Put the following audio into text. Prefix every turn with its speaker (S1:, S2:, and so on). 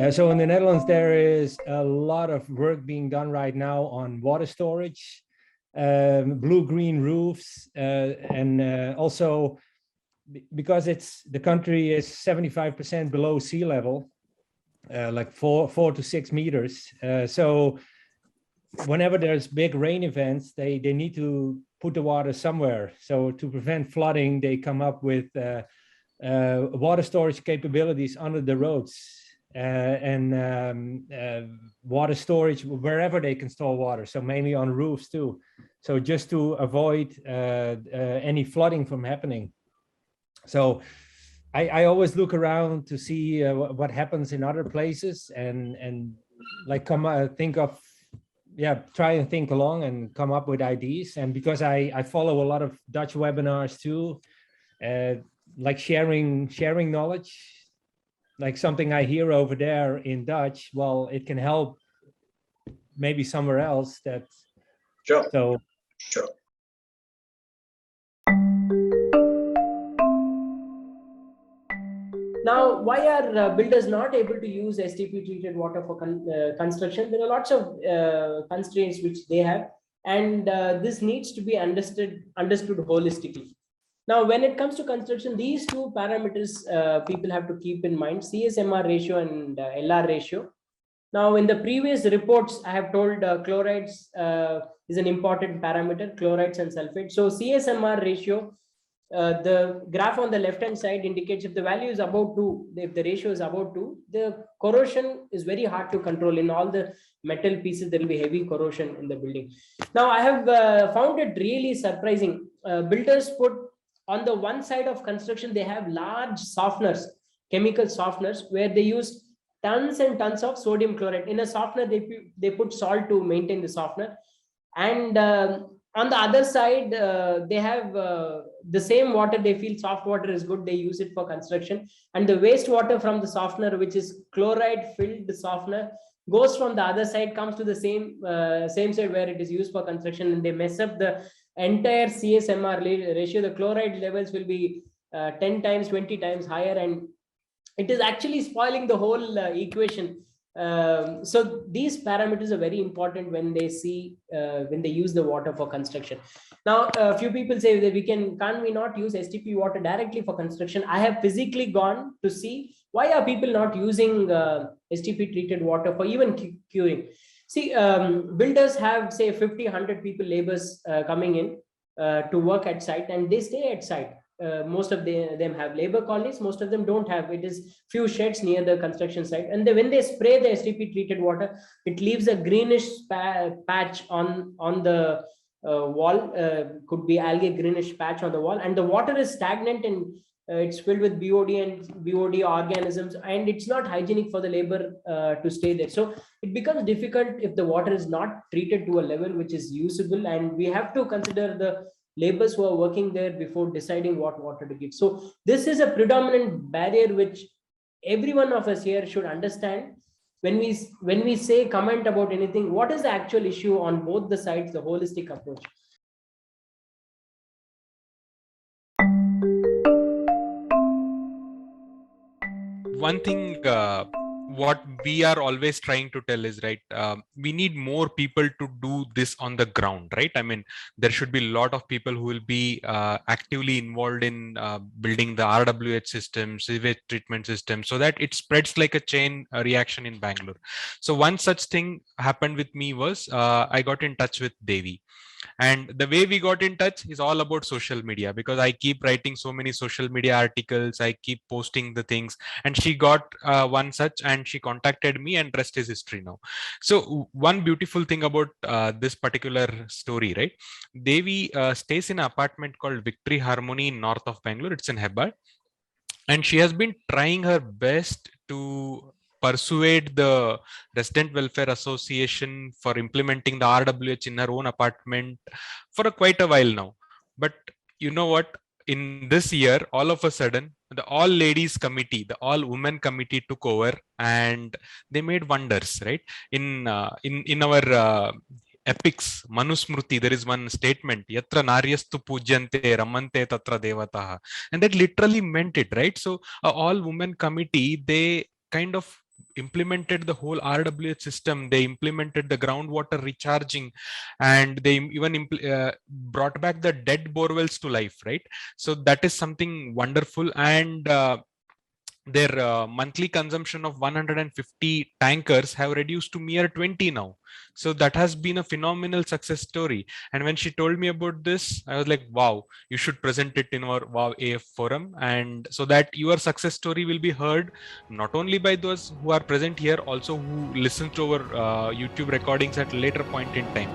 S1: So in the Netherlands, there is a lot of work being done right now on water storage, blue-green roofs, and also because the country is 75% below sea level, like 4 to 6 meters. So whenever there's big rain events, they need to put the water somewhere. So to prevent flooding, they come up with water storage capabilities under the roads. And water storage wherever they can store water, so mainly on roofs too. So just to avoid any flooding from happening. So I always look around to see what happens in other places and like think of, try and think along and come up with ideas. And because I follow a lot of Dutch webinars too, like sharing knowledge, like something I hear over there in Dutch, well, it can help maybe somewhere else. That
S2: Sure.
S1: So
S2: Sure.
S3: Now, why are builders not able to use STP treated water for construction? There are lots of constraints which they have, and this needs to be understood holistically. Now, when it comes to construction, these two parameters people have to keep in mind: CSMR ratio and LR ratio. Now, in the previous reports, I have told chlorides is an important parameter, chlorides and sulfates. So CSMR ratio, the graph on the left hand side indicates if the value is above 2, if the ratio is above 2, the corrosion is very hard to control. In all the metal pieces, there will be heavy corrosion in the building. Now, I have found it really surprising. Builders put on the one side of construction, they have large softeners, chemical softeners, where they use tons and tons of sodium chloride. In a softener, they put salt to maintain the softener. And on the other side, they have the same water. They feel soft water is good, they use it for construction. And the wastewater from the softener, which is chloride filled softener, goes from the other side, comes to the same side where it is used for construction, and they mess up the entire CSMR ratio. The chloride levels will be 10 times, 20 times higher, and it is actually spoiling the whole equation. So these parameters are very important when they use the water for construction. Now, a few people say that can we not use STP water directly for construction? I have physically gone to see why are people not using STP treated water for even curing. See, builders have, say, 50, 100 people, laborers coming in to work at site, and they stay at site. Most of them have labor colonies, most of them don't have. It is few sheds near the construction site, and when they spray the STP treated water, it leaves a greenish patch on the wall. Could be algae greenish patch on the wall, and the water is stagnant, and it's filled with BOD organisms, and it's not hygienic for the labor to stay there. So it becomes difficult if the water is not treated to a level which is usable, and we have to consider the laborers who are working there before deciding what water to give. So this is a predominant barrier which every one of us here should understand. When we say comment about anything, what is the actual issue on both the sides, the holistic approach.
S4: One thing what we are always trying to tell is, right, we need more people to do this on the ground, right? I mean, there should be a lot of people who will be actively involved in building the RWH system, sewage treatment system, so that it spreads like a chain reaction in Bangalore. So one such thing happened with me was I got in touch with Devi. And the way we got in touch is all about social media, because I keep writing so many social media articles, I keep posting the things, and she got one such, and she contacted me, and rest is history now. So one beautiful thing about this particular story, right? Devi stays in an apartment called Victory Harmony in north of Bangalore. It's in Hebbal, and she has been trying her best to persuade the Resident Welfare Association for implementing the RWH in her own apartment for quite a while now. But you know what? In this year, all of a sudden, the all ladies committee, the all women committee took over, and they made wonders, right? In our epics, Manusmruti, there is one statement, Yatra Naryastu Pujyante Ramante Tatra Devataha. And that literally meant it, right? So all women committee, they kind of implemented the whole RWH system. They implemented the groundwater recharging, and they even brought back the dead borewells to life, right? So that is something wonderful. And their monthly consumption of 150 tankers have reduced to mere 20 now. So that has been a phenomenal success story. And when she told me about this, I was like, wow, you should present it in our Wow AF forum, and so that your success story will be heard not only by those who are present here, also who listen to our YouTube recordings at a later point in time.